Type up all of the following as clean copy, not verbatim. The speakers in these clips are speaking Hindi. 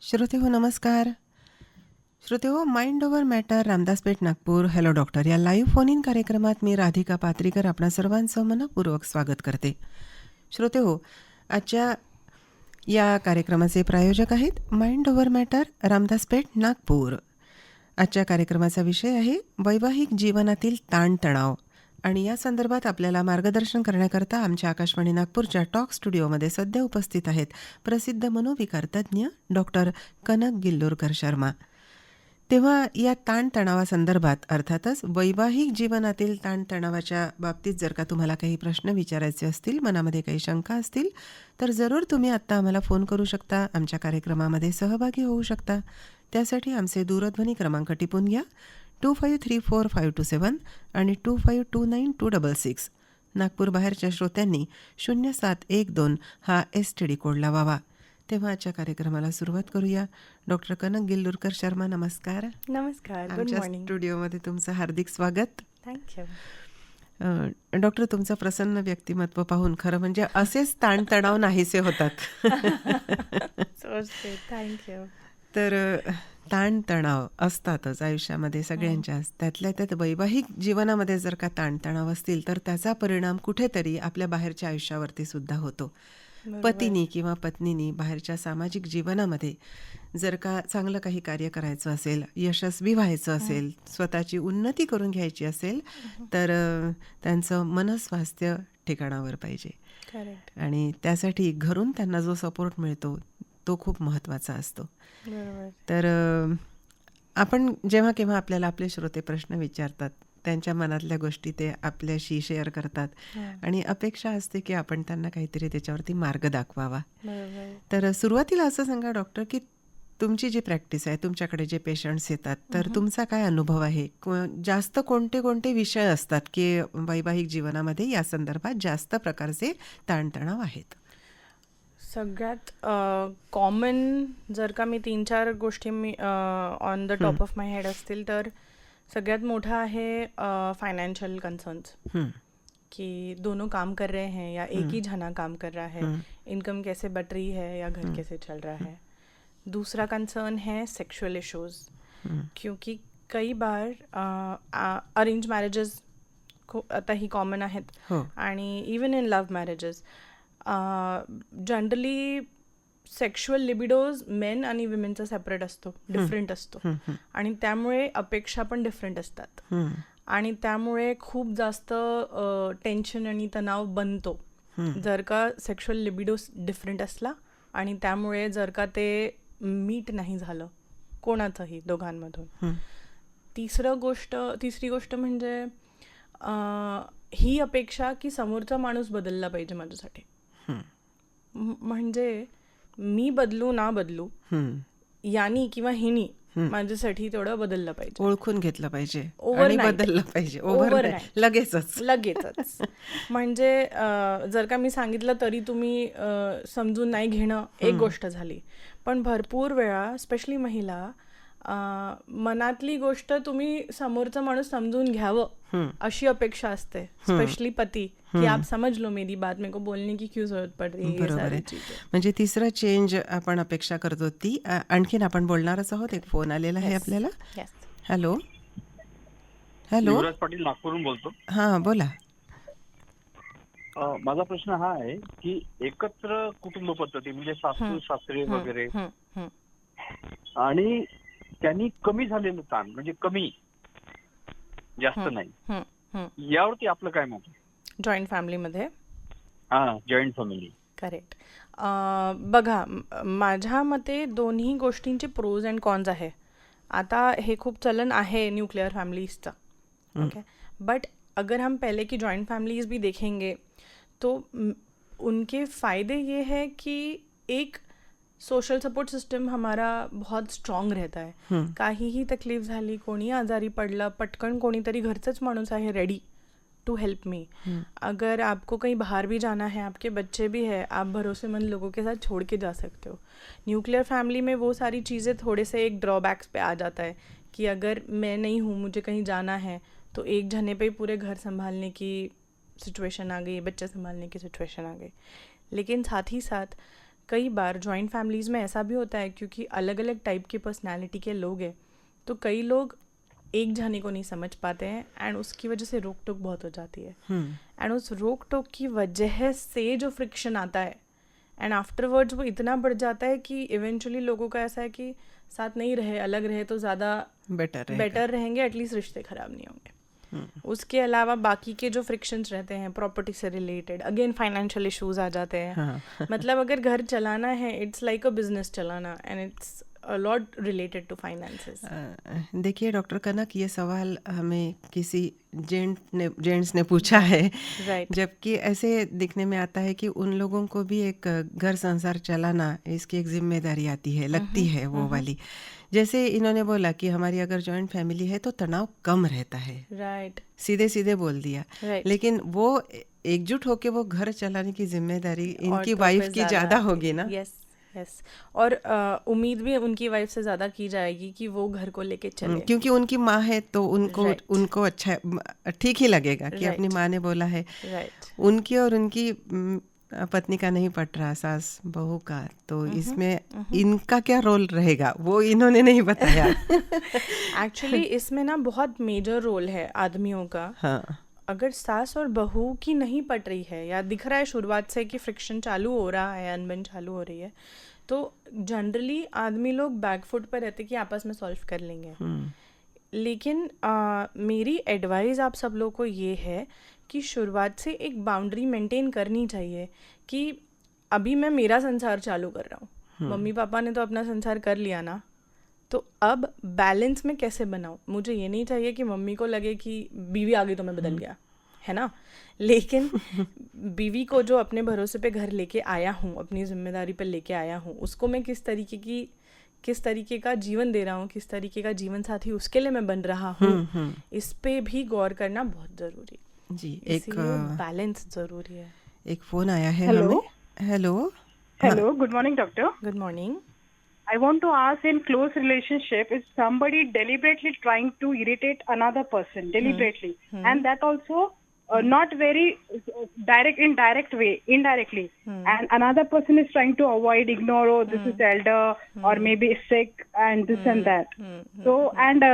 श्रोतेहो नमस्कार. श्रोतेहो, mind over matter, Ramdaspeth, Nagpur. Hello doctor या लाईव्ह फोन इन कार्यक्रमात मी राधिका पात्रीकर आपणा सर्वांचं मनपूर्वक स्वागत करते. श्रोतेहो, आजच्या या कार्यक्रमाचे प्रायोजक आहेत mind over matter, Ramdaspeth, Nagpur. आजच्या कार्यक्रमाचा विषय आहे वैवाहिक जीवनातील ताणतणाव, आणि या संदर्भात आपल्याला मार्गदर्शन करण्याकरता आमच्या आकाशवाणी नागपूरच्या टॉक स्टुडिओमध्ये सध्या उपस्थित आहेत प्रसिद्ध मनोविकार तज्ज्ञ डॉक्टर कनक गिल्लोरकर शर्मा. तेव्हा या ताणतणावासंदर्भात, अर्थातच वैवाहिक जीवनातील ताणतणावाच्या बाबतीत जर का तुम्हाला काही प्रश्न विचारायचे असतील, मनामध्ये काही शंका असतील, तर जरूर तुम्ही आत्ता आम्हाला फोन करू शकता, आमच्या कार्यक्रमामध्ये सहभागी होऊ शकता. त्यासाठी आमचे दूरध्वनी क्रमांक टिपून घ्या: 25345227 आणि 252926. नागपूर बाहेरच्या श्रोत्यांनी 0712 हा STD कोड लावावा. तेव्हा आजच्या कार्यक्रमाला सुरुवात करूया. डॉक्टर कनक गिल्लोरकर शर्मा, नमस्कार. नमस्कार. गुड आमच्या मॉर्निंग. स्टुडिओमध्ये तुमचं हार्दिक स्वागत. थँक्यू. डॉक्टर, तुमचं प्रसन्न व्यक्तिमत्व पाहून खरं म्हणजे असेच ताणतणाव नाहीसे होतात. थँक्यू. तर ताणतणाव असतातच आयुष्यामध्ये सगळ्यांच्या. त्यातल्या त्यात वैवाहिक जीवनामध्ये जर का ताणतणाव असतील तर त्याचा परिणाम कुठेतरी आपल्या बाहेरच्या आयुष्यावरती सुद्धा होतो. पतीनी किंवा पत्नीनी बाहेरच्या सामाजिक जीवनामध्ये जर का चांगलं काही कार्य करायचं असेल, यशस्वी व्हायचं असेल, स्वतःची उन्नती करून घ्यायची असेल, तर त्यांचं मनस्वास्थ्य ठिकाणावर पाहिजे. करेक्ट. आणि त्यासाठी घरून त्यांना जो सपोर्ट मिळतो तो खूप महत्त्वाचा असतो. बरोबर. तर आपण जेव्हा केव्हा आपल्याला आपले श्रोते प्रश्न विचारतात, त्यांच्या मनातल्या गोष्टी ते आपल्याशी शेअर करतात, आणि अपेक्षा असते की आपण त्यांना काहीतरी त्याच्यावरती मार्ग दाखवावा. बरोबर. तर सुरुवातीला असं सांगा डॉक्टर, की तुमची जी प्रॅक्टिस आहे, तुमच्याकडे जे पेशंट्स येतात, तर तुमचा काय अनुभव आहे? जास्त कोणते कोणते विषय असतात की वैवाहिक जीवनामध्ये या संदर्भात जास्त प्रकारचे ताणतणाव आहेत? सगळ्यात कॉमन जर का मी 3-4 गोष्टी me on the top of my head असतील तर सगळ्यात मोठा आहे फाइनेंशियल कंसर्न्स, कि दोनों काम कर रहे हैं या एक ही जना काम कर रहा है, इनकम कैसे बट रही है या घर कैसे चल रहा है. दूसरा कंसर्न है सेक्सुअल इश्यूज, क्योंकि कई बार अरेंज मॅरेजेस आताही कॉमन आहेत, आणि even in love marriages generally sexual libidos men आणि विमेनचा सेपरेट असतो, डिफरंट असतो, आणि त्यामुळे अपेक्षा पण डिफरंट असतात, आणि त्यामुळे खूप जास्त टेन्शन आणि तणाव बनतो जर का सेक्शुअल लिबिडो डिफरंट असला, आणि त्यामुळे जर का ते मीट नाही झालं कोणाचंही दोघांमधून. तिसरी गोष्ट म्हणजे ही अपेक्षा की समोरचा माणूस बदलला पाहिजे माझ्यासाठी. म्हणजे मी बदलू ना बदलू, यानी किंवा हिनी माझ्यासाठी तेवढं बदललं पाहिजे, ओळखून घेतलं पाहिजे आणि ओव्हरनाईट. बदललं पाहिजे. ओव्हरनाईट. लगेचच. म्हणजे जर का मी सांगितलं तरी तुम्ही समजून नाही घेणं एक गोष्ट झाली, पण भरपूर वेळा स्पेशली महिला मनातली गोष्ट तुम्ही समोरचा माणूस समजून घ्यावं अशी अपेक्षा असते, स्पेशली पती, की आप समझ लो मेरी बात, मेरे को बोलने की क्यों जरूरत पड़ रही है. बरोबर आहे. म्हणजे तिसरं चेंज आपण अपेक्षा करतो ती. आणखीन आपण बोलणारच आहोत. एक फोन आलेला आहे आपल्याला. हॅलो. युवराज पाटील नागपूरहून बोलतो. हां, बोला. माझा प्रश्न हा आहे की एकत्र कुटुंब पद्धती म्हणजे सासू सासरे वगैरे, आणि त्यांनी कमी झालेलं ताण, म्हणजे कमी, जास्त नाही, यावरती आपलं काय मत? जॉईंट फॅमिलीमध्ये. Joint family. करेक्ट. बघा, माझ्या मते दोन्ही गोष्टींचे प्रोज अँड कॉन्स आहे. आता हे खूप चलन आहे न्यूक्लियर फैमिलीज़, ओके, बट अगर हम पहले की जॉइंट फैमिलीज़ भी देखेंगे तो उनके फ़ायदे ये है कि एक सोशल सपोर्ट सिस्टम हमारा बहुत स्ट्रॉंग रहता है. काहीही तकलीफ झाली, कोणी आजारी पडलं, पटकन कोणीतरी घरचंच माणूस आहे रेडी टू हेल्प मी. अगर आपको कहीं बाहर भी जाना है, आपके बच्चे भी है, आप भरोसेमंद लोगों के साथ छोड़ के जा सकते हो. न्यूक्लियर फैमिली में वो सारी चीज़ें थोड़े से एक ड्रॉबैक्स पे आ जाता है कि अगर मैं नहीं हूँ, मुझे कहीं जाना है, तो एक जने पे ही पूरे घर संभालने की सिचुएशन आ गई, बच्चे संभालने की सिचुएशन आ गई. लेकिन साथ ही साथ कई बार जॉइंट फैमिलीज़ में ऐसा भी होता है क्योंकि अलग अलग टाइप के पर्सनालिटी के लोग हैं, तो कई लोग एक जाने को नहीं समझ पाते हैं एंड उसकी वजह से रोक टोक बहुत हो जाती है। एंड उस रोक टोक की वजह से जो फ्रिक्शन आता है एंड आफ्टरवर्ड्स वो इतना बढ़ जाता है कि इवेंचुअली लोगों का ऐसा है कि साथ नहीं रहे, अलग रहे तो ज़्यादा बेटर रहेंगे, एटलीस्ट रिश्ते ख़राब नहीं होंगे। उसके अलावा बाकी के जो फ्रिक्शंस रहते हैं प्रॉपर्टी से रिलेटेड, अगेन फाइनेंशियल इश्यूज आ जाते हैं। मतलब अगर घर चलाना है, इट्स लाइक अ बिजनेस चलाना and it's a lot related to finances. देखिए डॉक्टर कनक, ये सवाल हमें किसी जेंट्स ने पूछा है, राइट। जबकि ऐसे दिखने में आता है कि उन लोगों को भी एक घर संसार चलाना, इसकी एक जिम्मेदारी आती है, लगती है वो वाली। जैसे इन्होंने बोला कि हमारी अगर जॉइंट फैमिली है तो तनाव कम रहता है, राइट सीधे सीधे बोल दिया, राइट। लेकिन वो एकजुट होके वो घर चलाने की जिम्मेदारी इनकी औरतों वाइफ पे की ज्यादा आती होगी है। ना। Yes yes. और उम्मीद भी उनकी वाइफ से ज़्यादा की जाएगी कि वो घर को लेके चले। क्योंकि उनकी माँ है तो उनको Right. उनको अच्छा ठीक ही लगेगा कि अपनी Right. माँ ने बोला है। राइट। उनकी और उनकी पत्नी का नहीं पट रहा, सास बहू का, तो इसमें इनका क्या रोल रहेगा वो इन्होंने नहीं बताया। एक्चुअली इसमें ना बहुत मेजर रोल है आदमियों का। हाँ, अगर सास और बहू की नहीं पट रही है या दिख रहा है शुरुआत से कि फ्रिक्शन चालू हो रहा है, अनबन चालू हो रही है, तो जनरली आदमी लोग बैकफुट पर रहते कि आपस में सॉल्व कर लेंगे। लेकिन मेरी एडवाइस आप सब लोग को ये है कि शुरुआत से एक बाउंड्री मेंटेन करनी चाहिए कि अभी मैं मेरा संसार चालू कर रहा हूँ, मम्मी पापा ने तो अपना संसार कर लिया ना, तो अब बैलेंस में कैसे बनाऊँ। मुझे ये नहीं चाहिए कि मम्मी को लगे कि बीवी आ गई तो मैं बदल गया, है ना। लेकिन बीवी को जो अपने भरोसे पे घर लेके आया हूँ, अपनी जिम्मेदारी पे लेके आया हूँ, उसको मैं किस तरीके का जीवन दे रहा हूँ, किस तरीके का जीवन साथी उसके लिए मैं बन रहा हूँ, इस पे भी गौर करना बहुत ज़रूरी है। जी। इसीलिए बैलेंस ज़रूरी है। एक फोन आया है Hello. हमें। Hello. Hello, good morning, doctor. Good morning. I want to ask, in close relationship, is somebody deliberately trying to irritate another person deliberately, and that also not very indirect way, indirectly, and another person is trying to avoid, ignore, oh, this is elder, or maybe sick, and this and that. So, and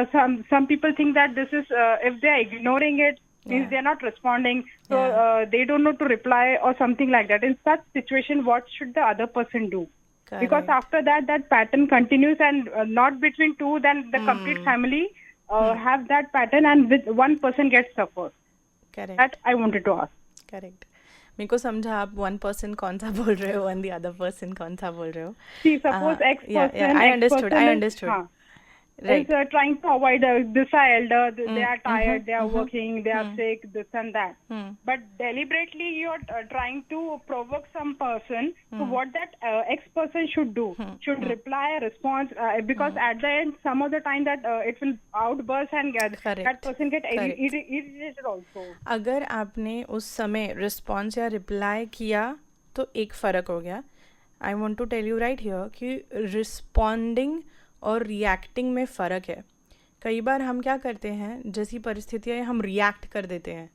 some people think that this is if they are ignoring it, means they are not responding, so they don't know to reply or something like that. In such situation, what should the other person do? Because after that pattern continues, and not between two, then the complete family have that pattern, and with one person gets suffer. Correct That I wanted to ask. Correct. मेरे को समझा आप 1% कौन सा बोल रहे हो एंड द अदर पर्सन कौन सा बोल रहे हो। See, suppose X person, I X understood, person I is- understood. हाँ, Right. is trying to avoid this are elder, they are tired, they are working, they are sick, this and that. But deliberately you are trying to provoke some person. So what that X person should do, should reply a response, because at the end, some of the time that it will outburst and Correct. that person get Correct. irritated also. अगर आपने उस समय रिस्पॉन्स या रिप्लाई किया तो एक फ़र्क हो गया। I want to tell you right here कि रिस्पॉन्डिंग और रिएक्टिंग में फ़र्क है। कई बार हम क्या करते हैं, जैसी परिस्थितियाँ हम रिएक्ट कर देते हैं,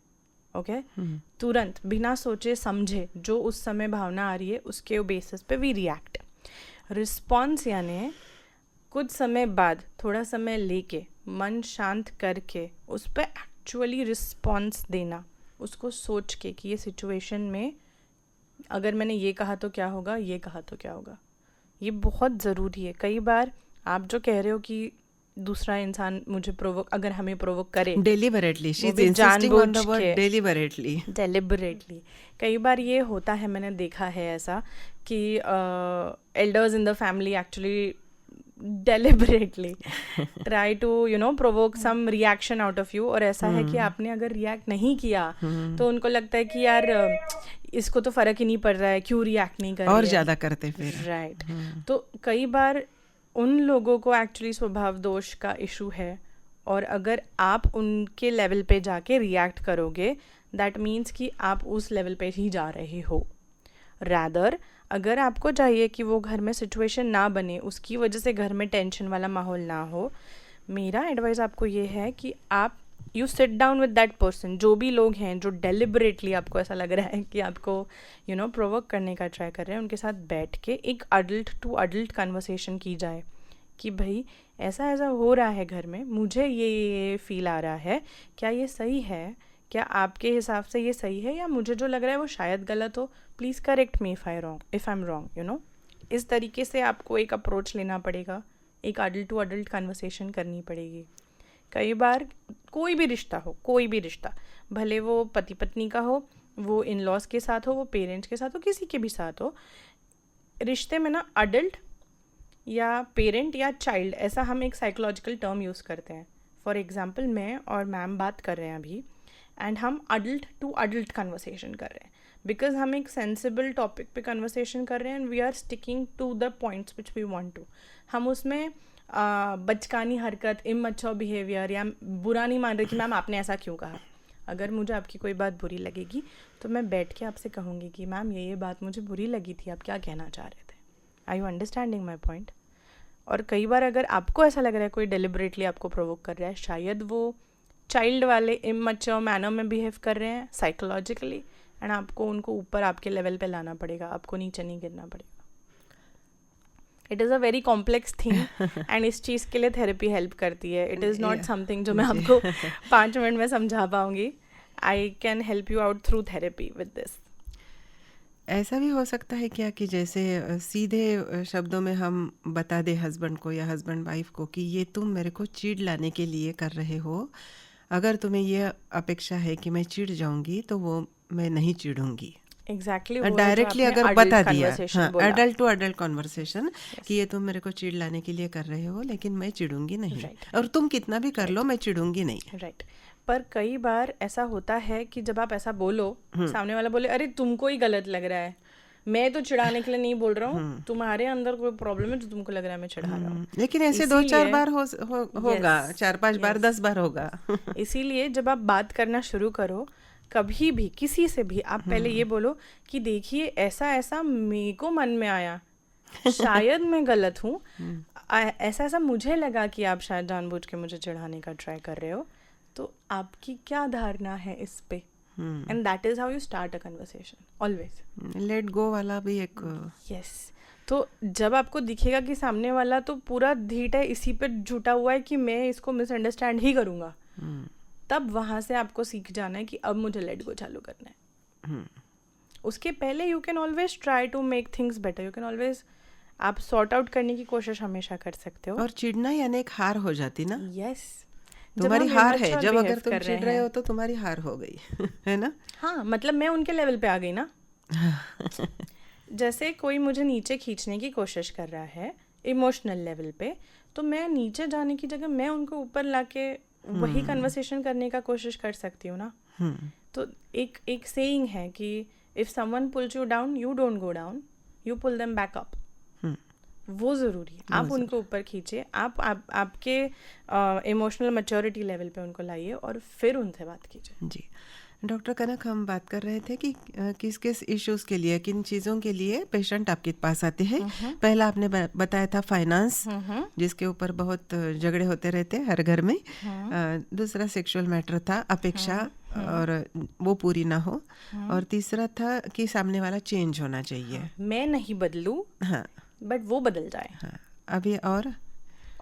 ओके तुरंत बिना सोचे समझे, जो उस समय भावना आ रही है उसके बेसिस पे वी रिएक्ट। रिस्पॉन्स यानी कुछ समय बाद, थोड़ा समय लेके, मन शांत करके उस पर एक्चुअली रिस्पॉन्स देना, उसको सोच के कि ये सिचुएशन में अगर मैंने ये कहा तो क्या होगा, ये कहा तो क्या होगा, ये बहुत ज़रूरी है। कई बार आप जो कह रहे हो कि दूसरा इंसान मुझे अगर हमें प्रोवोक करे डेलिबरेटली, शी वो इज भी इंसिस्टिंग ऑन द जानबूझ वर्ड के। डेलिबरेटली। डेलिबरेटली, कई बार ये होता है, मैंने देखा है ऐसा कि elders in the family actually deliberately try to provoke some reaction out of you, और ऐसा है कि आपने अगर रिएक्ट नहीं किया तो उनको लगता है कि यार इसको तो फर्क ही नहीं पड़ रहा है, क्यों रिएक्ट नहीं कर रही और है। ज्यादा करते फिर। राइट। तो कई बार उन लोगों को एक्चुअली स्वभाव दोष का इशू है, और अगर आप उनके लेवल पे जाके रिएक्ट करोगे दैट मीन्स कि आप उस लेवल पे ही जा रहे हो। रैदर अगर आपको चाहिए कि वो घर में सिचुएशन ना बने, उसकी वजह से घर में टेंशन वाला माहौल ना हो, मेरा एडवाइस आपको ये है कि आप you sit down with that person. जो भी लोग हैं जो डेलिबरेटली आपको ऐसा लग रहा है कि आपको प्रोवोक करने का ट्राई कर रहे हैं, उनके साथ बैठ के एक अडल्ट टू अडल्ट कन्वर्सेशन की जाए कि भाई ऐसा ऐसा हो रहा है घर में, मुझे ये फील आ रहा है, क्या ये सही है, क्या आपके हिसाब से ये सही है, या मुझे जो लग रहा है वो शायद गलत हो, please correct me if I am wrong. इस तरीके से आपको एक अप्रोच लेना पड़ेगा, एक अडल्ट टू अडल्ट कन्वर्सेशन करनी पड़ेगी. कई बार कोई भी रिश्ता, भले वो पति पत्नी का हो, वो इन लॉज के साथ हो, वो पेरेंट्स के साथ हो, किसी के भी साथ हो, रिश्ते में ना अडल्ट या पेरेंट या चाइल्ड, ऐसा हम एक साइकोलॉजिकल टर्म यूज़ करते हैं. फॉर एग्जांपल मैं और मैम बात कर रहे हैं अभी, एंड हम अडल्ट टू अडल्ट कन्वर्सेशन कर रहे हैं बिकॉज हम एक सेंसिबल टॉपिक पे कन्वर्सेशन कर रहे हैं, and we are sticking to the points which we want to. हम उसमें बचकानी हरकत, इमैच्योर बिहेवियर या बुरा नहीं मान रहे कि मैम आपने ऐसा क्यों कहा. अगर मुझे आपकी कोई बात बुरी लगेगी तो मैं बैठ के आपसे कहूँगी कि मैम ये बात मुझे बुरी लगी थी, आप क्या कहना चाह रहे थे. Are you understanding my point? और कई बार अगर आपको ऐसा लग रहा है कोई डेलिबरेटली आपको प्रोवोक कर रहा है, शायद वो चाइल्ड वाले इमैच्योर मैनर में बिहेव कर रहे हैं साइकोलॉजिकली, एंड आपको उनको ऊपर आपके लेवल पे लाना पड़ेगा, आपको नीचे नहीं गिरना पड़ेगा. It is a very complex thing, and इस चीज़ के लिए थेरेपी हेल्प करती है. इट इज़ नॉट समथिंग जो मैं आपको 5 मिनट में समझा पाऊँगी. I can help you out through therapy with this. ऐसा भी हो सकता है क्या कि जैसे सीधे शब्दों में हम बता दें हस्बैंड को या हस्बैंड वाइफ को कि ये तुम मेरे को चिढ़ लाने के लिए कर रहे हो, अगर तुम्हें ये अपेक्षा है कि मैं चिढ़ जाऊंगी तो वो मैं नहीं चिढ़ूंगी. एग्जैक्टली डायरेक्टली अगर बता दिया, हाँ, अडल्ट टू अडल्ट कॉन्वर्सेशन कि ये तुम मेरे को चिढ़ लाने के लिए कर रहे हो, लेकिन मैं चिढ़ूंगी नहीं, और तुम कितना भी कर लो मैं चिढ़ूंगी नहीं. राइट. पर कई बार ऐसा होता है कि जब आप ऐसा बोलो, सामने वाला बोले अरे तुमको ही गलत लग रहा है, मैं तो चिढ़ाने के लिए नहीं बोल रहा हूँ, तुम्हारे अंदर कोई प्रॉब्लम है जो तुमको लग रहा है मैं चिढ़ा रहा हूँ. लेकिन ऐसे 2-4 बार होगा, 4-5 बार, 10 बार होगा. इसीलिए जब आप बात करना शुरू करो, कभी भी किसी से भी, आप पहले ये बोलो कि देखिए ऐसा ऐसा मेरे को मन में आया, शायद मैं गलत हूँ, ऐसा ऐसा मुझे लगा कि आप शायद जानबूझ के मुझे चिढ़ाने का ट्राई कर रहे हो, तो आपकी क्या धारणा है इस पे. And that is how you start a conversation always. Let go वाला भी एक. यस. तो जब आपको दिखेगा कि सामने वाला तो पूरा धीट है, इसी पे झूठा हुआ है कि मैं इसको मिसअंडरस्टैंड ही करूँगा, तब वहाँ से आपको सीख जाना है कि अब मुझे लेट गो चालू करना है. उसके पहले you can always try to make things better. You can always, आप सॉर्ट आउट करने की कोशिश हमेशा कर सकते हो. और चिढ़ना यानी एक हार हो जाती ना. यस. तुम्हारी हार है, जब अगर तुम चिढ़ रहे हो तो तुम्हारी हार हो गई है ना. हाँ, मतलब मैं उनके लेवल पे आ गई ना. जैसे कोई मुझे नीचे खींचने की कोशिश कर रहा है इमोशनल लेवल पे, तो मैं नीचे जाने की जगह मैं उनको ऊपर लाके वही कन्वर्सेशन करने का कोशिश कर सकती हूँ ना. तो एक सेइंग है कि if someone pulls you down, you don't go down, you pull them back up. वो ज़रूरी है. आप उनको ऊपर खींचिए, आपके इमोशनल मैच्योरिटी लेवल पे उनको लाइए और फिर उनसे बात कीजिए. जी डॉक्टर कनक, हम बात कर रहे थे कि किस किस इश्यूज़ के लिए, किन चीज़ों के लिए पेशेंट आपके पास आते हैं. पहला आपने बताया था फाइनेंस, जिसके ऊपर बहुत झगड़े होते रहते हैं हर घर में. दूसरा सेक्सुअल मैटर था, अपेक्षा और वो पूरी ना हो. और तीसरा था कि सामने वाला चेंज होना चाहिए. मैं नहीं बदलूं, हाँ, बट वो बदल जाए. हाँ. अभी और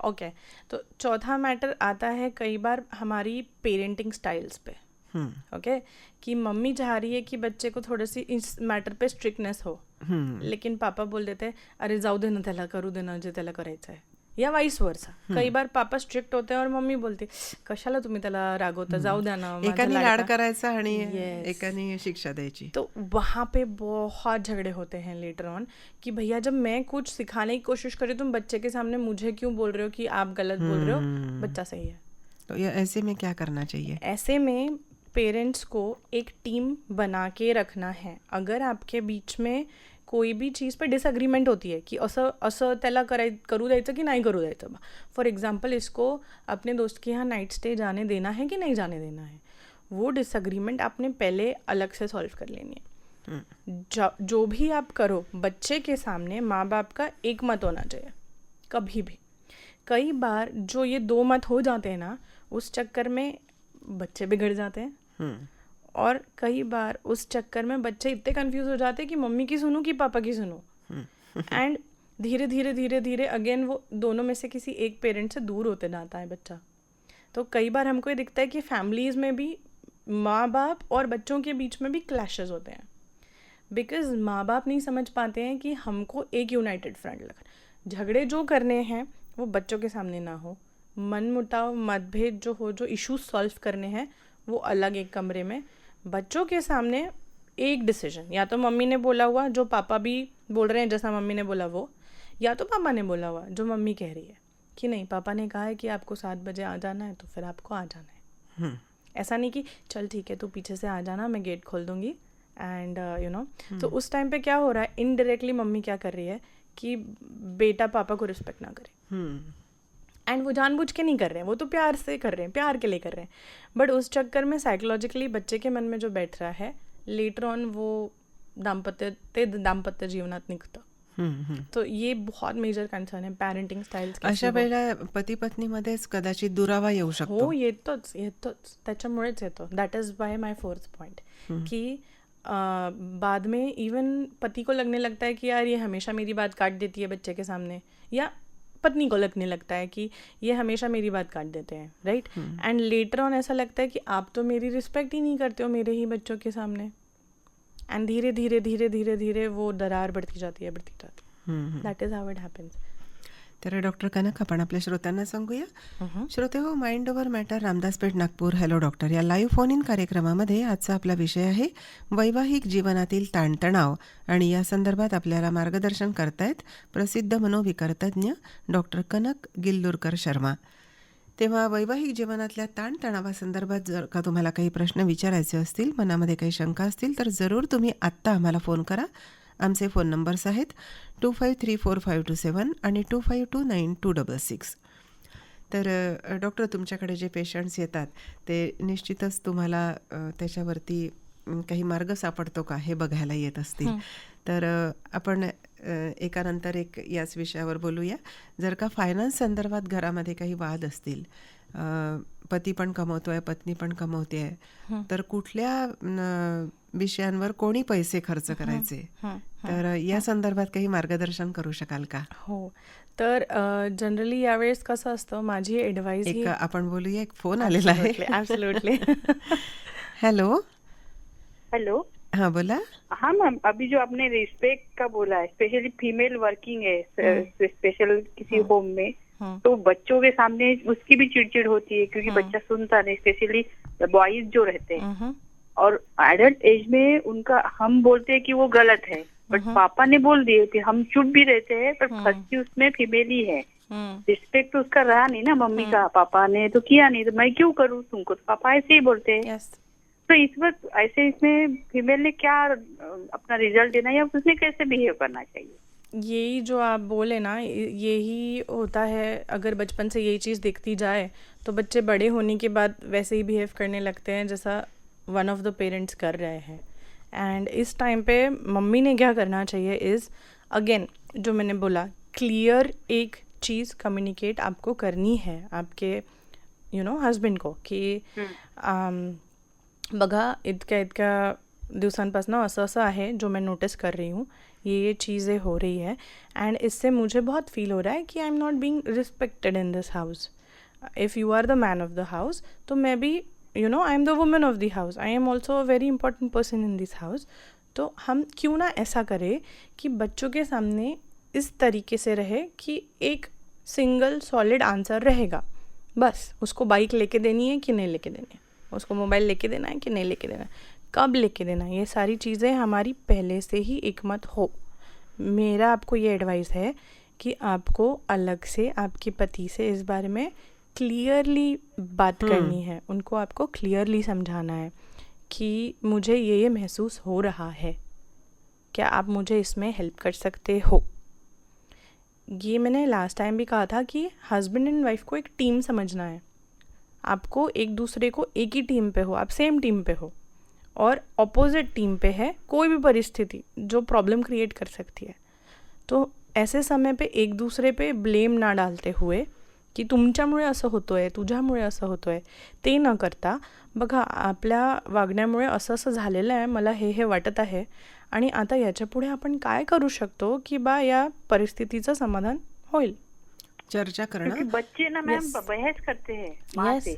ओके. तो चौथा मैटर आता है कई बार हमारी पेरेंटिंग स्टाइल्स पे. ओके, कि मम्मी चाह रही है कि बच्चे को थोड़ी सी इस मैटर पे स्ट्रिक्टनेस हो, लेकिन पापा बोल देते हैं अरे जाऊ दे ना, त्याला करू दे ना जे त्याला करायचं आहे, या वाइस वर्सा. कई बार पापा स्ट्रिक्ट होते हैं और मम्मी बोलते कशाला तुम्ही त्याला रागवता, जाऊ द्या ना. एकाने लाड करायचा आणि एकाने शिक्षा द्यायची. तो वहाँ पे बहुत झगड़े होते हैं लेटर ऑन कि भैया जब मैं कुछ सिखाने की कोशिश कर रही हूँ तुम बच्चे के सामने मुझे क्यों बोल रहे हो कि आप गलत बोल रहे हो, बच्चा सही है. तो ऐसे में क्या करना चाहिए? ऐसे में पेरेंट्स को एक टीम बना के रखना है. अगर आपके बीच में कोई भी चीज़ पे डिसअग्रीमेंट होती है कि असं त्याला करू द्यायचं की नाही करू द्यायचं. फॉर एग्जांपल, इसको अपने दोस्त के यहाँ नाइट स्टे जाने देना है कि नहीं जाने देना है, वो डिसअग्रीमेंट आपने पहले अलग से सॉल्व कर लेनी है. जो भी आप करो बच्चे के सामने माँ बाप का एक मत होना चाहिए कभी भी. कई बार जो ये 2 मत हो जाते हैं ना, उस चक्कर में बच्चे बिगड़ जाते हैं। हम्म, और कई बार उस चक्कर में बच्चे इतने कंफ्यूज हो जाते हैं कि मम्मी की सुनूं कि पापा की सुनूं। एंड धीरे धीरे धीरे धीरे अगेन वो दोनों में से किसी एक पेरेंट से दूर होते जाता है बच्चा। तो कई बार हमको ये दिखता है कि फैमिलीज़ में भी माँ बाप और बच्चों के बीच में भी क्लैशेस होते हैं, बिकॉज माँ बाप नहीं समझ पाते हैं कि हमको एक यूनाइटेड फ्रंट लग, झगड़े जो करने हैं वो बच्चों के सामने ना हो, मन मुटाव मतभेद जो हो, जो इश्यूज सॉल्व करने हैं वो अलग एक कमरे में, बच्चों के सामने एक डिसीजन, या तो मम्मी ने बोला हुआ जो पापा भी बोल रहे हैं जैसा मम्मी ने बोला वो, या तो पापा ने बोला हुआ जो मम्मी कह रही है कि नहीं पापा ने कहा है कि आपको 7 बजे आ जाना है तो फिर आपको आ जाना है। हम्म, ऐसा नहीं कि चल ठीक है तू पीछे से आ जाना, मैं गेट खोल दूंगी एंड तो उस टाइम पे क्या हो रहा है, इनडायरेक्टली मम्मी क्या कर रही है कि बेटा पापा को रिस्पेक्ट ना करे। हम्म, एंड वो जानबूझ के नहीं कर रहे हैं, वो तो प्यार से कर रहे हैं, प्यार के लिए कर रहे हैं, बट उस चक्कर में साइकोलॉजिकली बच्चे के मन में जो बैठ रहा है लेटर ऑन वो दाम्पत्य जीवनात निघतं। तो ये बहुत मेजर कन्सर्न आहे पॅरेंटिंग स्टाईल्स। अशा वेळेला पती पत्नीमध्येच कदाचित दुरावा येऊ शकतो. हो, येतोच त्याच्यामुळेच येतो. That is by my fourth point कि बाद में इवन पति को लगने लगता है कि यार ये हमेशा मेरी बात काट देती है बच्चे के सामने, या पत्नी को लगने लगता है कि ये हमेशा मेरी बात काट देते हैं, राइट। एंड लेटर ऑन ऐसा लगता है कि आप तो मेरी रिस्पेक्ट ही नहीं करते हो मेरे ही बच्चों के सामने। एंड धीरे धीरे धीरे धीरे धीरे वो दरार बढ़ती जाती है। That is how it happens. तर डॉक्टर कनक आपण आपल्या श्रोत्यांना सांगूया. श्रोते हो, mind over matter Ramdas Peth Nagpur hello doctor या लाईव्ह फोन इन कार्यक्रमामध्ये आजचा आपला विषय आहे वैवाहिक जीवनातील ताणतणाव, आणि या संदर्भात आपल्याला मार्गदर्शन करतायत प्रसिद्ध मनोविकारतज्ञ डॉक्टर कनक गिल्लुरकर शर्मा. तेव्हा वैवाहिक जीवनातल्या ताणतणावासंदर्भात जर का तुम्हाला काही प्रश्न विचारायचे असतील, मनामध्ये काही शंका असतील, तर जरूर तुम्ही आत्ता आम्हाला फोन करा. आमचे फोन नंबर्स आहेत 25345227 आणि 25292666. तर डॉक्टर, तुमच्याकडे जे पेशंट्स येतात ते निश्चितच तुम्हाला त्याच्यावरती काही मार्ग सापडतो का हे बघायला येत असतील. तर आपण एकानंतर एक याच विषयावर बोलूया. जर का फायनान्स संदर्भात घरामध्ये काही वाद असतील, पती पण कमवतोय पत्नी पण कमवते आहे, तर कुठल्या विषयांवर कोणी पैसे खर्च करायचे, तर या संदर्भात काही मार्गदर्शन करू शकाल का? हो, तर जनरली यावेळेस कसं असतं, माझी एडवाइस एक आपण बोलूया, एक फोन आलेला आहे. ॲब्सोल्युटली. हेलो. हाँ बोला. हाँ मैम, अभी जो आपने रिस्पेक्ट का बोला है, स्पेशली फीमेल वर्किंग है स्पेशल किसी होम में, तो बच्चों के सामने उसकी भी चिड़चिड़ होती है क्योंकि बच्चा सुनता नहीं, स्पेशली बॉयज जो रहते हैं. और एडल्ट एज में उनका हम बोलते हैं कि वो गलत है, बट पापा ने बोल दिए थे, हम चुप भी रहते हैं, पर फंसती उसमें फीमेल ही है. रिस्पेक्ट तो उसका रहा नहीं ना, मम्मी का पापा ने तो किया नहीं, तो मैं क्यों करूँ, तुमको तो पापा ऐसे ही बोलते हैं. तो इस वक्त ऐसे इसमें फीमेल ने क्या अपना रिजल्ट देना या उसने कैसे बिहेव करना चाहिए? यही जो आप बोले ना, यही होता है. अगर बचपन से यही चीज़ दिखती जाए तो बच्चे बड़े होने के बाद वैसे ही बिहेव करने लगते हैं जैसा वन ऑफ द पेरेंट्स कर रहे हैं. एंड इस टाइम पे मम्मी ने क्या करना चाहिए इज़, अगेन जो मैंने बोला, क्लियर एक चीज़ कम्युनिकेट आपको करनी है आपके हस्बैंड को की बघा इतक्या दिवसांपासून असं असं आहे जो मैं नोटिस कर रही हूँ, ये चीज़ें हो रही है एंड इससे मुझे बहुत फील हो रहा है कि I am not being respected in this house. If you are the man of the house तो मैं भी I am the woman of the house, I am also a very important person in this house. तो हम क्यों ना ऐसा करें कि बच्चों के सामने इस तरीके से रहे कि एक सिंगल सॉलिड आंसर रहेगा. बस उसको बाइक लेके देनी है कि नहीं लेके देनी है, उसको मोबाइल लेके देना है कि नहीं लेके देना है, कब लेके देना है, ये सारी चीज़ें हमारी पहले से ही एकमत हो. मेरा आपको ये एडवाइस है कि आपको अलग से आपके पति से इस बारे में क्लियरली बात करनी है. उनको आपको क्लियरली समझाना है कि मुझे ये महसूस हो रहा है, क्या आप मुझे इसमें हेल्प कर सकते हो. ये मैंने लास्ट टाइम भी कहा था कि हस्बैंड एंड वाइफ को एक टीम समझना है. आपको एक दूसरे को एक ही टीम पे हो, आप सेम टीम पे हो और अपोजिट टीम पे है कोई भी परिस्थिति जो प्रॉब्लम क्रिएट कर सकती है. तो ऐसे समय पे एक दूसरे पे ब्लेम ना डालते हुए की तुमच्यामुळे असं होतोय, तुझ्यामुळे असं होतोय, ते न करता बघा आपल्या वागण्यामुळे असं असं झालेलं आहे, मला हे वाटत आहे आणि आता याच्यापुढे आपण काय करू शकतो की बा या परिस्थितीचं समाधान होईल. चर्चा क्योंकि करणं. बच्चे ना मैम यस बहस करते हैं माँ यस से.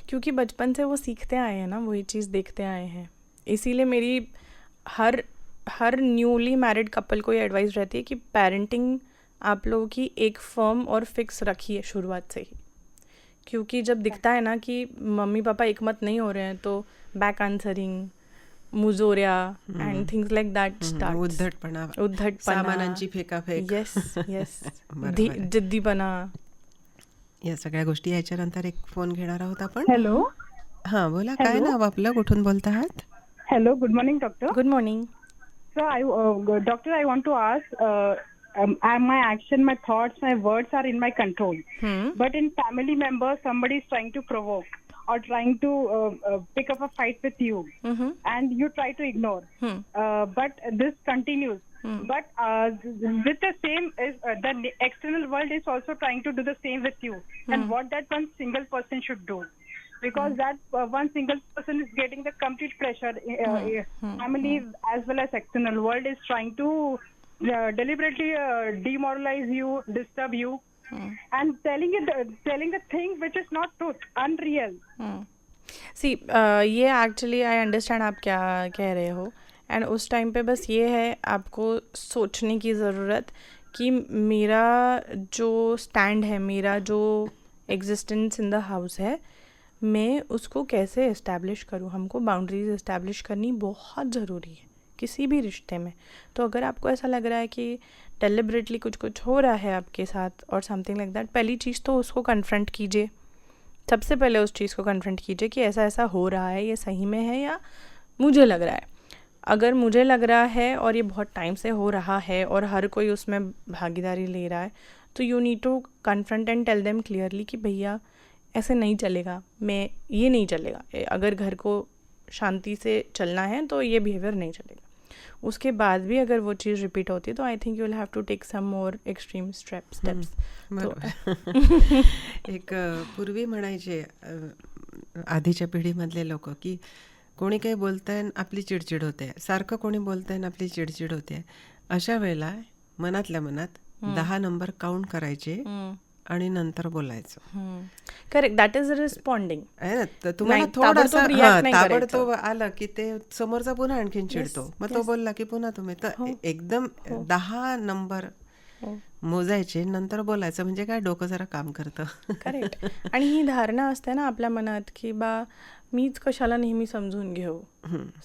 क्योंकि बचपन से वो सीखते आए हैं ना, वही चीज़ देखते आए हैं. इसीलिए मेरी हर हर न्यूली मैरिड कपल को ये एडवाइस रहती है कि पेरेंटिंग आप लोगों की एक फर्म और फिक्स रखिए शुरुआत से ही, क्योंकि जब दिखता है ना कि मम्मी पापा एकमत नहीं हो रहे हैं तो बैक आंसरिंग, मुजोऱ्या and things like that starts. उद्धटपणा, उद्धटपणा. सामानांची फेकाफेक. येस येस बरोबर आहे. जिद्दीपणा. या सगळ्या गोष्टी याच्यानंतर एक फोन घेणार आहोत आपण. Hello. हा बोला, काय Hello. नाव आपलं, कुठून बोलत आहात? Hello. Good morning, doctor. Good morning. So, doctor, I want to ask. My action, my thoughts, my words are in my control. But in family members, somebody is trying to provoke or trying to pick up a fight with you, and you try to ignore. But this continues. But with the same is the external world is also trying to do the same with you. And what that one single person should do, because that one single person is getting the complete pressure. Family as well as external world is trying to deliberately demoralize you, disturb you, and telling the thing which is not truth, unreal. सी ये एक्चुअली आई अंडरस्टैंड आप क्या कह रहे हो, एंड उस टाइम पे बस ये है आपको सोचने की ज़रूरत कि मेरा जो स्टैंड है, मेरा जो एग्जिस्टेंस इन द हाउस है, मैं उसको कैसे इस्टेब्लिश करूँ. हमको बाउंड्रीज इस्टेब्लिश करनी बहुत ज़रूरी है किसी भी रिश्ते में. तो अगर आपको ऐसा लग रहा है कि डेलिबरेटली कुछ हो रहा है आपके साथ और समथिंग लाइक दैट, पहली चीज़ तो उसको कन्फ्रंट कीजिए. सबसे पहले उस चीज़ को कन्फ्रंट कीजिए कि ऐसा ऐसा हो रहा है, ये सही में है या मुझे लग रहा है. अगर मुझे लग रहा है और ये बहुत टाइम से हो रहा है और हर कोई उसमें भागीदारी ले रहा है, तो you need to confront and tell them clearly कि भैया ऐसे नहीं चलेगा, मैं ये नहीं चलेगा. अगर घर को शांति से चलना है तो ये बिहेवियर नहीं चलेगा. उसके बाद भी अगर वो चीज़ रिपीट होती है तो I think you will have to take some more extreme steps. एक पूर्वी म्हणायचे आधीच्या पिढीमधले लोक की कोणी काही बोलताय आपली चिडचिड होते, सारखं कोणी बोलताय आपली चिडचिड होते. अशा वेळेला मनातल्या मनात 10 नंबर काउंट करायचे आणि नंतर बोलायचं. Correct, that is responding. आहे ना, तर तुम्हाला नाही, थोडासा ताबडतोब react नाही ताबडतोब आलं की ते समोरचा पुन्हा आणखीन चिडतो, मग तो बोलला की पुन्हा तुम्ही तर एकदम 10 नंबर मोजायचे नंतर बोलायचं. म्हणजे काय, डोकं जरा काम करतं. करेक्ट. आणि ही धारणा असते ना आपल्या मनात की बा मीच कशाला नेहमी समजून घेऊ,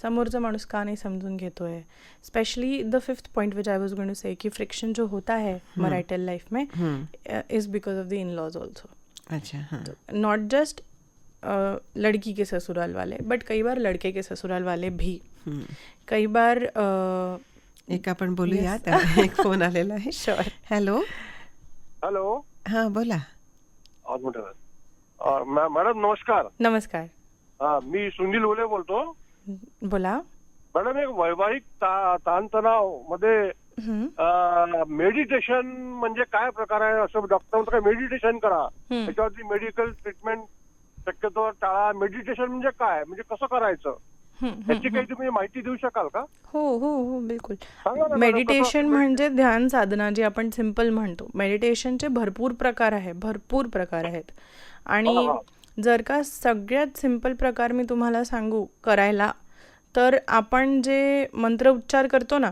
समोरचा माणूस का नहीं समझून घेतोय. Specially the 5th point which I was going to say कि फ्रिक्शन जो होता है मैरिटल लाइफ में is because of the in laws also. अच्छा, हाँ. नॉट जस्ट लड़की के ससुराल वाले, बट कई बार लड़के के ससुराल वाले भी. कई बार एक आपण बोलूया, एक फोन आलेला आहे. श्योर. हॅलो. हॅलो. हा बोला. मॅडम नमस्कार. नमस्कार. मी सुनील ओले बोलतो. बोला. मॅडम, एक वैवाहिक ताणतणाव मध्ये मेडिटेशन म्हणजे काय प्रकार आहे असं डॉक्टर म्हणतो. काय मेडिटेशन करा, त्याच्यावरती मेडिकल ट्रीटमेंट शक्यतो टाळा. मेडिटेशन म्हणजे काय, म्हणजे कसं करायचं, याची काही तुम्ही माहिती देऊ शकाल का? हो हो हो बिलकुल. सांगा ना. मेडिटेशन म्हणजे ध्यान साधना, जी आपण सिम्पल म्हणतो. मेडिटेशनचे भरपूर प्रकार आहेत. आणि जर का सगळ्यात सिम्पल प्रकार मी तुम्हाला सांगू करायला, तर आपण जे मंत्र उच्चार करतो ना,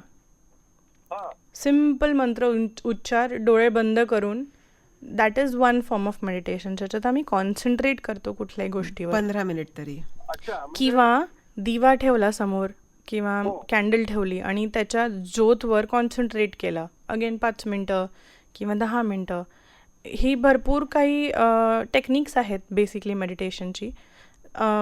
सिम्पल मंत्र उच्चार डोळे बंद करून, that is one form of meditation, ज्याच्यात आम्ही कॉन्सन्ट्रेट करतो कुठल्याही गोष्टीवर. 15 मिनिट तरी. किंवा दिवा ठेवला समोर किंवा कॅन्डल ठेवली आणि त्याच्या ज्योतवर कॉन्सन्ट्रेट केलं, अगेन 5 मिनटं किंवा 10 मिनटं. ही भरपूर काही टेक्निक्स आहेत बेसिकली मेडिटेशनची.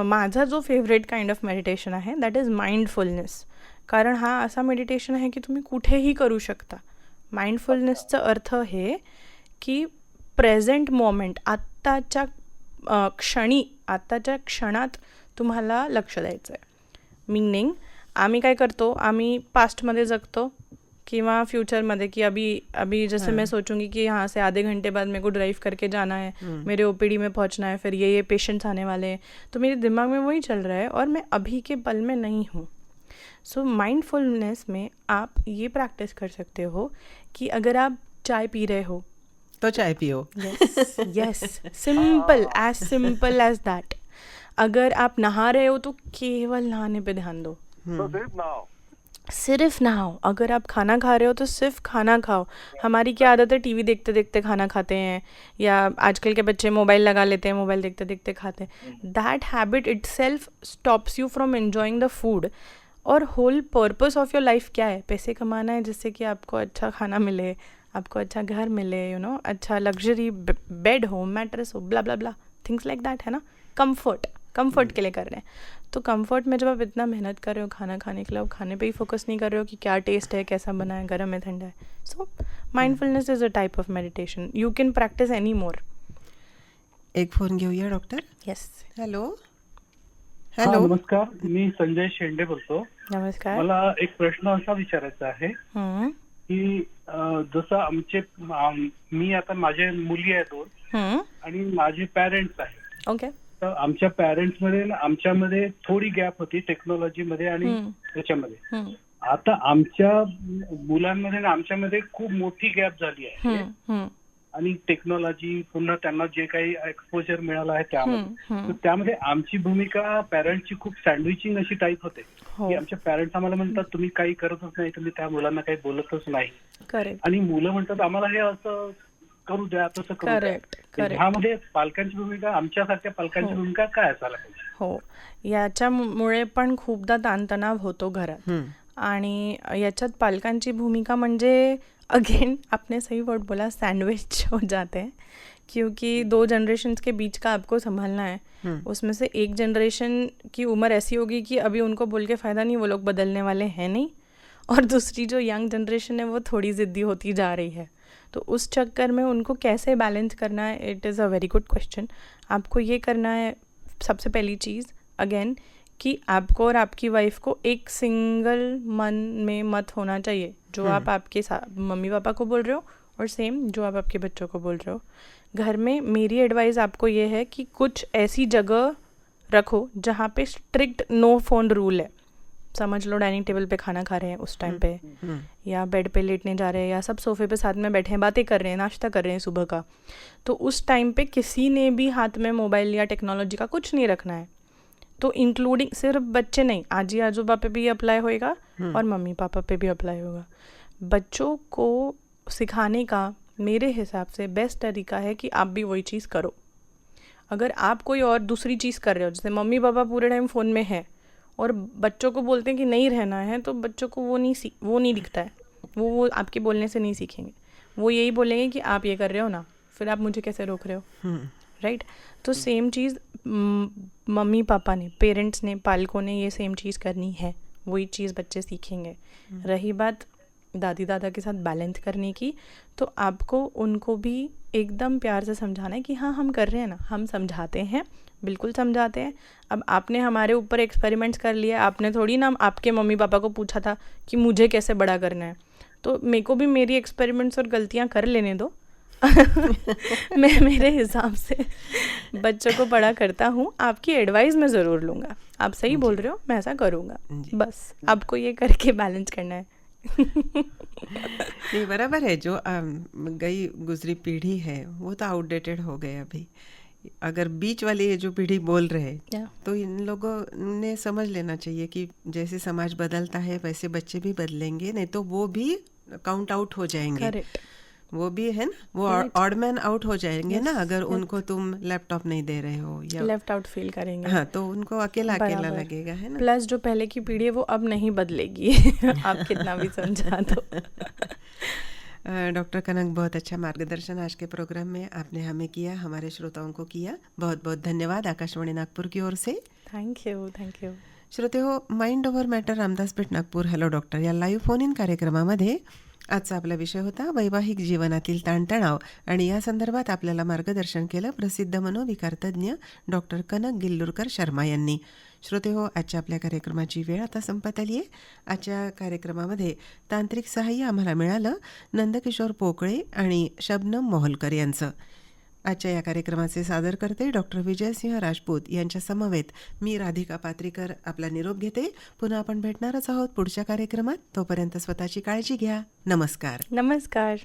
माझा जो फेवरेट काइंड ऑफ मेडिटेशन आहे दॅट इज माइंडफुलनेस. कारण हा असा मेडिटेशन आहे की तुम्ही कुठेही करू शकता. माइंडफुलनेसचा अर्थ हे की प्रेझेंट मोमेंट, आत्ताच्या क्षणात तुम्हाला लक्ष द्यायचं आहे. मिनिंग, आम्ही काय करतो, आम्ही पास्टमध्ये जगतो, किंवा फ्यूचरमध्ये की अभी अभी जैसे मैं सोचूंगी कि यहाँ से आधे घंटे बाद मेरे को ड्राइव करके जाना है, मेरे ओपीडी में पहुँचना है, फिर ये पेशेंट्स आने वाले हैं, तो मेरे दिमाग में वही चल रहा है और मैं अभी के पल में नहीं हूँ. सो माइंडफुलनेस में आप ये प्रैक्टिस कर सकते हो कि अगर आप चाय पी रहे हो, तो चाय पियो. Yes, simple as that. अगर आप नहा रहे हो तो केवल नहाने पे ध्यान दो, So सिर्फ नाउ. सिर्फ नहाओ. अगर आप खाना खा रहे हो तो सिर्फ खाना खाओ. हमारी क्या आदत है, टीवी देखते देखते खाना खाते हैं, या आजकल के बच्चे मोबाइल लगा लेते हैं, मोबाइल देखते देखते खाते हैं. That habit itself stops you from enjoying the food. और whole purpose of your life क्या है? पैसे कमाना है जिससे कि आपको अच्छा खाना मिले, आपको अच्छा घर मिले, अच्छा लग्जरी बेड हो, मैट्रेस हो, ब्ला ब्ला ब्ला, थिंग्स लाइक दैट, है ना. कंफर्ट के लिए कर रहे हैं. तो कंफर्ट में जब आप इतना मेहनत कर रहे हो खाना खाने के लिए, आप खाने पे ही फोकस नहीं कर रहे हो कि क्या टेस्ट है, कैसा बना है, गर्म है, ठंडा है. So mindfulness is a type of meditation. You can practise any more. एक फोन घेऊया डॉक्टर. Yes, hello. हा, हॅलो. नमस्कार. मी संजय शेंडे बोलतो. नमस्कार. मला एक प्रश्न असा विचारायचा आहे हम्म, की जसं मी आता माझे मुली आहेत 2 हम्म, आणि माझे पॅरेंट्स आहेत. ओके. तर आमच्या पॅरेंट्स मध्ये ना, आमच्यामध्ये थोडी गॅप होती टेक्नॉलॉजी मध्ये आणि त्याच्यामध्ये. हम्म, आता आमच्या मुलांमध्ये ना आमच्यामध्ये खूप मोठी गॅप झाली आहे. हम्म, हम्म, आणि टेक्नॉलॉजी पुन्हा त्यांना जे काही एक्सपोजर मिळालं आहे त्यामध्ये, हम्म, तर त्यामध्ये आमची भूमिका पॅरेंट्सची खूप सँडविचिंग अशी टाईप होते हो, की आमच्या पॅरेंट्स आम्हाला म्हणतात तुम्ही काही करतच नाही, तुम्ही त्या मुलांना काही बोलतच नाही. करेक्ट, आणि मुलं म्हणतात आम्हाला हे असं करू द्या, तसं करू द्या. Correct, correct. ह्यामध्ये पालकांची भूमिका, आमच्यासारख्या पालकांची हो. भूमिका काय असायला पाहिजे? हो, याच्यामुळे पण खूपदा ताणतणाव होतो घरात. आणि याच्यात पालकांची भूमिका म्हणजे अगेन आपने सही वर्ड बोला, सैंडविच हो जाते हैं, क्योंकि 2 जनरेशन्स के बीच का आपको संभालना है. उसमें से एक जनरेशन की उम्र ऐसी होगी कि अभी उनको बोल के फ़ायदा नहीं, वो लोग बदलने वाले हैं नहीं, और दूसरी जो यंग जनरेशन है वो थोड़ी ज़िद्दी होती जा रही है. तो उस चक्कर में उनको कैसे बैलेंस करना है, it is a very good question. आपको ये करना है, सबसे पहली चीज़ अगेन, कि आपको और आपकी वाइफ को एक सिंगल मन में मत होना चाहिए. जो आप आपके मम्मी पापा को बोल रहे हो और सेम जो आप आपके बच्चों को बोल रहे हो. घर में मेरी एडवाइस आपको ये है कि कुछ ऐसी जगह रखो जहाँ पे स्ट्रिक्ट नो फोन रूल है. समझ लो डाइनिंग टेबल पे खाना खा रहे हैं उस टाइम पे, या बेड पे लेटने जा रहे हैं, या सब सोफे पे साथ में बैठे हैं, बातें कर रहे हैं, नाश्ता कर रहे हैं सुबह का, तो उस टाइम पे किसी ने भी हाथ में मोबाइल या टेक्नोलॉजी का कुछ नहीं रखना है. तो इंक्लूडिंग सिर्फ बच्चे नहीं, आजी आजोबा पे भी अप्लाई होएगा और मम्मी पापा पे भी अप्लाई होगा. बच्चों को सिखाने का मेरे हिसाब से बेस्ट तरीका है कि आप भी वही चीज़ करो. अगर आप कोई और दूसरी चीज़ कर रहे हो, जैसे मम्मी पापा पूरे टाइम फ़ोन में है और बच्चों को बोलते हैं कि नहीं रहना है, तो बच्चों को वो नहीं दिखता है. वो आपके बोलने से नहीं सीखेंगे. वो यही बोलेंगे कि आप ये कर रहे हो ना, फिर आप मुझे कैसे रोक रहे हो, राइट. तो सेम चीज़ मम्मी पापा ने, पेरेंट्स ने, पालकों ने ये सेम चीज़ करनी है. वही चीज़ बच्चे सीखेंगे. रही बात दादी दादा के साथ बैलेंस करने की, तो आपको उनको भी एकदम प्यार से समझाना है कि हाँ हम कर रहे हैं ना, हम समझाते हैं, बिल्कुल समझाते हैं. अब आपने हमारे ऊपर एक्सपेरिमेंट्स कर लिए, आपने थोड़ी ना आपके मम्मी पापा को पूछा था कि मुझे कैसे बड़ा करना है. तो मेरे को भी मेरी एक्सपेरिमेंट्स और गलतियाँ कर लेने दो. मैं मेरे हिसाब से बच्चों को बड़ा करता हूँ. आपकी एडवाइस मैं ज़रूर लूँगा. आप सही बोल रहे हो, मैं ऐसा करूँगा. बस आपको ये करके बैलेंस करना है. नहीं, बराबर है. जो गई गुजरी पीढ़ी है वो तो आउटडेटेड हो गए अभी. अगर बीच वाली ये जो पीढ़ी बोल रहे हैं, तो इन लोगों ने समझ लेना चाहिए कि जैसे समाज बदलता है वैसे बच्चे भी बदलेंगे, नहीं तो वो भी काउंट आउट हो जाएंगे. करेक्ट. वो भी है ना, वो ऑड मैन आउट हो जाएंगे ना, अगर उनको तुम लैपटॉप नहीं दे रहे हो या लेफ्ट आउट फील करेंगे. हाँ, तो उनको अकेला अकेला बराबर. लगेगा, है ना. प्लस जो पहले की पीढ़ी है वो अब नहीं बदलेगी. आप कितना भी समझा दो. डॉक्टर कनक, बहुत अच्छा मार्गदर्शन आज के प्रोग्राम में आपने हमें किया, हमारे श्रोताओं को किया. बहुत बहुत धन्यवाद आकाशवाणी नागपुर की ओर से. Thank you. श्रोते हो, mind over matter Ramdaspeth Nagpur hello doctor या लाईव्ह फोन इन कार्यक्रमामध्ये आजचा आपला विषय होता वैवाहिक जीवनातील ताणतणाव आणि या संदर्भात आपल्याला मार्गदर्शन केलं प्रसिद्ध मनोविकार तज्ज्ञ डॉक्टर कनक गिल्लुरकर शर्मा यांनी. श्रोतेहो, आजच्या आपल्या कार्यक्रमाची वेळ आता संपत आली आहे. आजच्या कार्यक्रमामध्ये तांत्रिक सहाय्य आम्हाला मिळालं नंदकिशोर पोकळे आणि शबनम मोहोलकर यांचं. आजच्या या कार्यक्रमाचे सादरकर्ते डॉक्टर विजयसिंह राजपूत यांच्या समवेत मी राधिका पात्रीकर आपला निरोप घेते. पुन्हा आपण भेटणारच आहोत पुढच्या कार्यक्रमात. तोपर्यंत स्वतःची काळजी घ्या. नमस्कार. नमस्कार.